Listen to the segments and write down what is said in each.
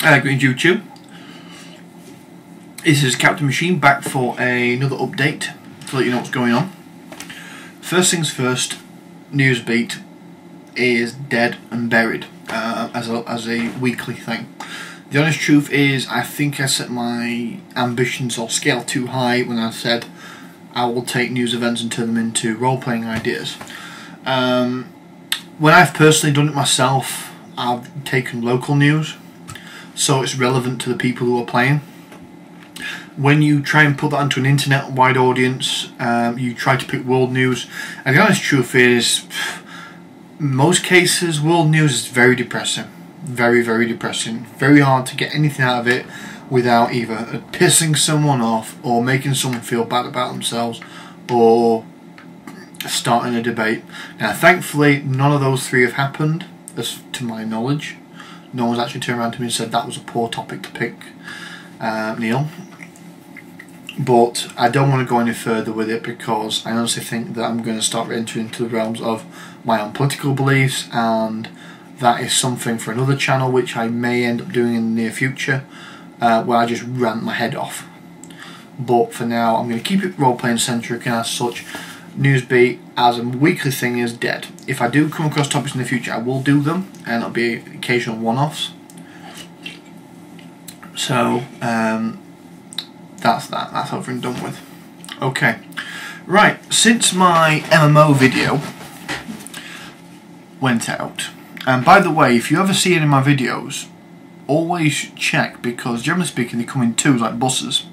Greetings YouTube. This is Captain Machine back for another update to let you know what's going on. First things first, Newsbeat is dead and buried as a weekly thing. The honest truth is, I think I set my ambitions or scale too high when I said I will take news events and turn them into role-playing ideas. When I've personally done it myself, I've taken local news, so it's relevant to the people who are playing. When you try and put that onto an internet-wide audience, you try to pick world news, and the honest truth is, most cases, world news is very depressing. Very, very depressing. Very hard to get anything out of it without either pissing someone off, or making someone feel bad about themselves, or starting a debate. Now, thankfully, none of those three have happened, as to my knowledge. No one's actually turned around to me and said that was a poor topic to pick, Neil. But I don't want to go any further with it, because I honestly think that I'm going to start entering into the realms of my own political beliefs, and that is something for another channel which I may end up doing in the near future, where I just rant my head off. But for now, I'm going to keep it role-playing centric, and as such, Newsbeat as a weekly thing is dead. If I do come across topics in the future, I will do them, and it'll be occasional one-offs. So that's that. That's over and done with. Okay, right. Since my MMO video went out, and by the way, if you ever see any of my videos, always check, because generally speaking, they come in twos like buses.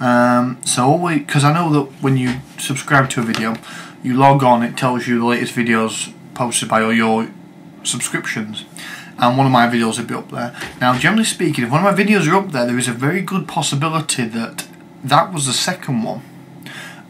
So always, because I know that when you subscribe to a video, you log on, it tells you the latest videos posted by all your subscriptions, and one of my videos will be up there. Now, generally speaking, if one of my videos are up there, there is a very good possibility that that was the second one,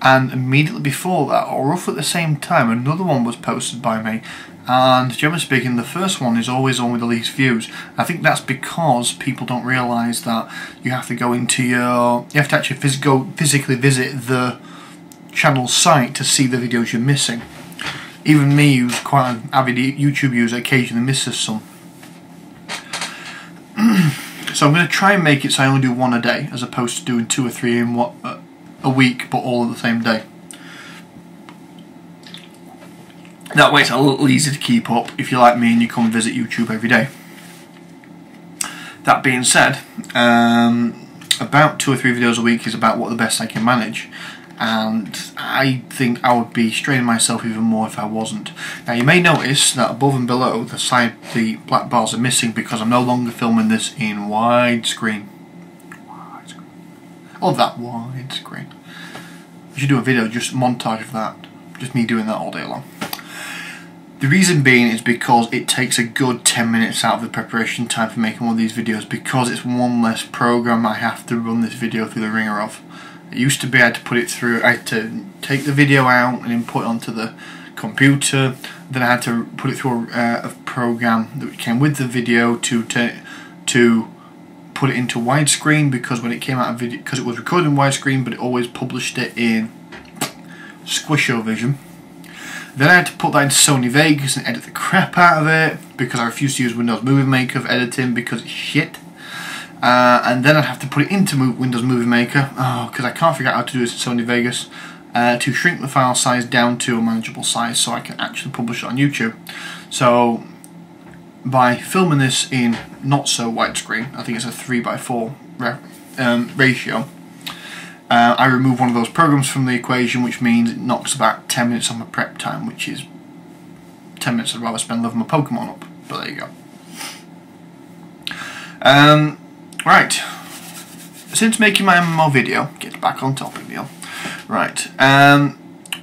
and immediately before that, or roughly at the same time, another one was posted by me. And generally speaking, the first one is always on with the least views. I think that's because people don't realise that you have to go into your... You have to actually physically visit the channel site to see the videos you're missing. Even me, who's quite an avid YouTube user, occasionally misses some. So I'm going to try and make it so I only do one a day, as opposed to doing 2 or 3 in a week, but all at the same day. That way it's a little easier to keep up if you're like me and you come and visit YouTube every day. That being said, about 2 or 3 videos a week is about what the best I can manage, and I think I would be straining myself even more if I wasn't. Now, you may notice that above and below the black bars are missing, because I'm no longer filming this in widescreen. Oh, that widescreen. I should do a video, just a montage of that. Just me doing that all day long. The reason being is because it takes a good 10 minutes out of the preparation time for making one of these videos, because it's one less program I have to run this video through the ringer of. It used to be I had to put it through, I had to take the video out and input it onto the computer, then I had to put it through a program that came with the video to put it into widescreen, because when it came out of video, because it was recorded in widescreen but it always published it in Squishovision. Then I had to put that into Sony Vegas and edit the crap out of it, because I refuse to use Windows Movie Maker for editing because it's shit. And then I'd have to put it into Windows Movie Maker, because I can't figure out how to do this in Sony Vegas, to shrink the file size down to a manageable size so I can actually publish it on YouTube. So by filming this in not so widescreen, I think it's a 3:4 ratio, I remove one of those programs from the equation, which means it knocks about 10 minutes on my prep time, which is 10 minutes I'd rather spend leveling my Pokemon up, but there you go. Right, since making my MMO video, get back on topic, Neil. Right,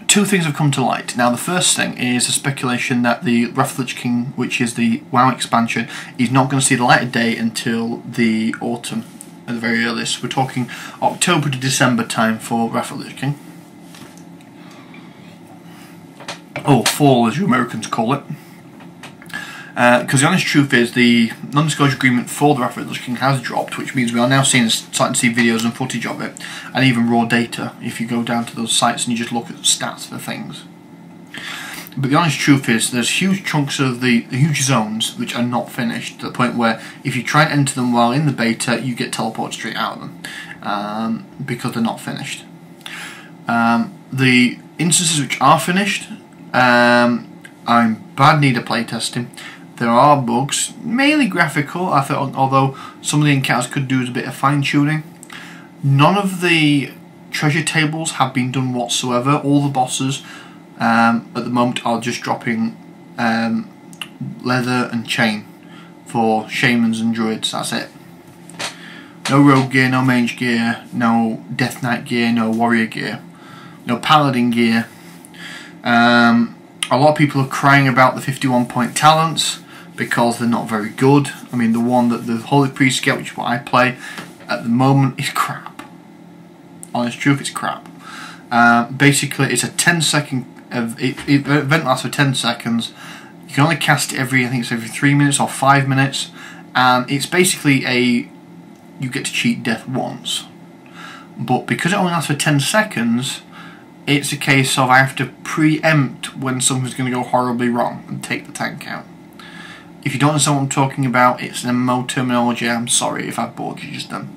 2 things have come to light. Now, the first thing is a speculation that the Wrath of the Lich King, which is the WoW expansion, is not going to see the light of day until the autumn. At the very earliest. We're talking October to December time for Wrath of the Lich King. Or fall, as you Americans call it. Because the honest truth is, the non-disclosure agreement for the Wrath of the Lich King has dropped, which means we are now starting to see videos and footage of it, and even raw data if you go down to those sites and you just look at the stats for things. But the honest truth is, there's huge chunks of the huge zones which are not finished, to the point where if you try and enter them while in the beta, you get teleported straight out of them, because they're not finished. The instances which are finished, I'm bad need of playtesting. There are bugs, mainly graphical, I thought, although some of the encounters could do with a bit of fine-tuning. None of the treasure tables have been done whatsoever. All the bosses at the moment are just dropping leather and chain for shamans and druids, that's it. No rogue gear, no mage gear, no death knight gear, no warrior gear, no paladin gear. A lot of people are crying about the 51-point talents because they're not very good. I mean, the one that the Holy Priest get, which is what I play at the moment, is crap. Honest truth, it's crap. Basically, it's a 10-second event, lasts for 10 seconds. You can only cast it every, I think it's every 3 minutes or 5 minutes, and it's basically you get to cheat death once. But because it only lasts for 10 seconds, it's a case of I have to preempt when something's going to go horribly wrong and take the tank out. If you don't understand what I'm talking about, it's an MMO terminology. I'm sorry if I've bored you just then.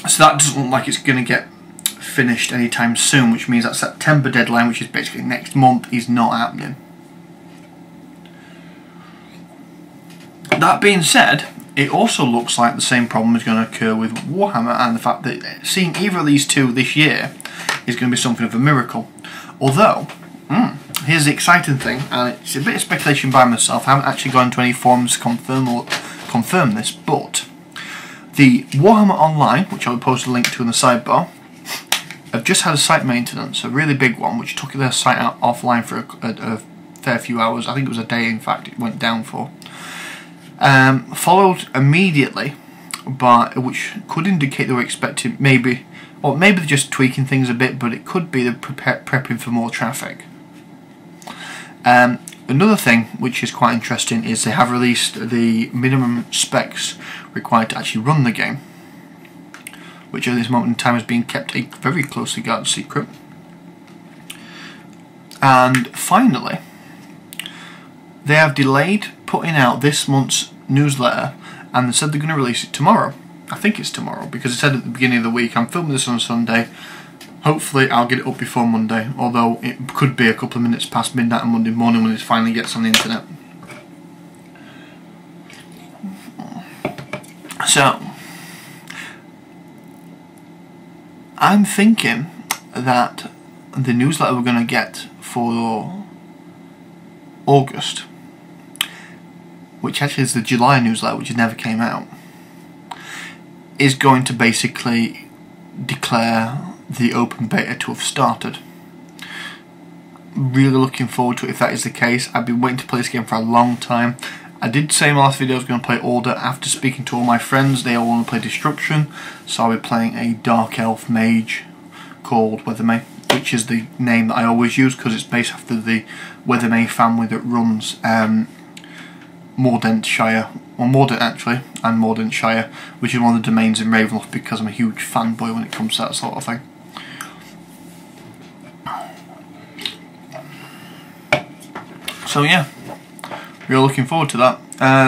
So that doesn't look like it's going to get finished anytime soon, which means that September deadline, which is basically next month, is not happening. That being said, it also looks like the same problem is going to occur with Warhammer, and the fact that seeing either of these two this year is going to be something of a miracle. Although, here's the exciting thing, and it's a bit of speculation by myself. I haven't actually gone to any forums to confirm this, but the Warhammer Online, which I'll post a link to in the sidebar, have just had a site maintenance, a really big one, which took their site out offline for a fair few hours. I think it was a day, in fact, it went down for. Followed immediately by, which could indicate they were expecting maybe they're just tweaking things a bit, but it could be they're prepping for more traffic. Another thing which is quite interesting is they have released the minimum specs required to actually run the game, which at this moment in time is being kept a very closely guarded secret. And finally, they have delayed putting out this month's newsletter, and they said they're going to release it tomorrow. I think it's tomorrow, because it said at the beginning of the week. I'm filming this on Sunday. Hopefully I'll get it up before Monday, although it could be a couple of minutes past midnight on Monday morning when it finally gets on the internet. So, I'm thinking that the newsletter we're going to get for August, which actually is the July newsletter, which never came out, is going to basically declare the open beta to have started. Really looking forward to it if that is the case. I've been waiting to play this game for a long time. I did say in my last video I was going to play Order. After speaking to all my friends, they all want to play Destruction, so I'll be playing a Dark Elf Mage called Weathermays, which is the name that I always use because it's based after the Weathermays family that runs Mordentshire, or Mordent actually, and Mordentshire, which is one of the domains in Ravenloft, because I'm a huge fanboy when it comes to that sort of thing. So yeah, we're looking forward to that.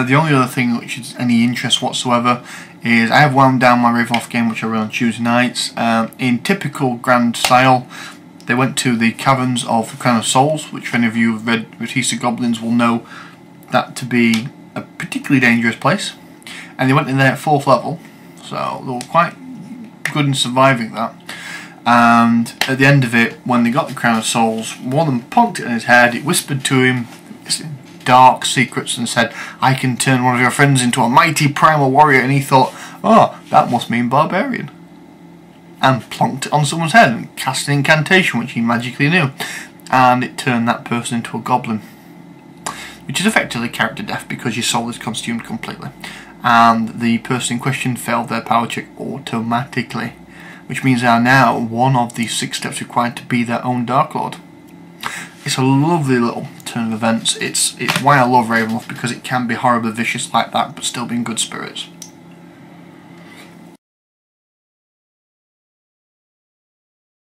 The only other thing which is any interest whatsoever is I have wound down my Ravenloft game, which I run on Tuesday nights. In typical grand style, they went to the caverns of the Crown of Souls, which if any of you have read Batista Goblins will know that to be a particularly dangerous place. And they went in there at 4th level, so they were quite good in surviving that. And at the end of it, when they got the Crown of Souls, one of them poked it in his head, it whispered to him dark secrets and said, "I can turn one of your friends into a mighty primal warrior," and he thought, "Oh, that must mean barbarian," and plonked it on someone's head and cast an incantation which he magically knew, and it turned that person into a goblin, which is effectively character death because your soul is consumed completely, and the person in question failed their power check automatically, which means they are now one of the 6 steps required to be their own Dark Lord. It's a lovely little turn of events. It's why I love Ravenloft, because it can be horribly vicious like that but still be in good spirits.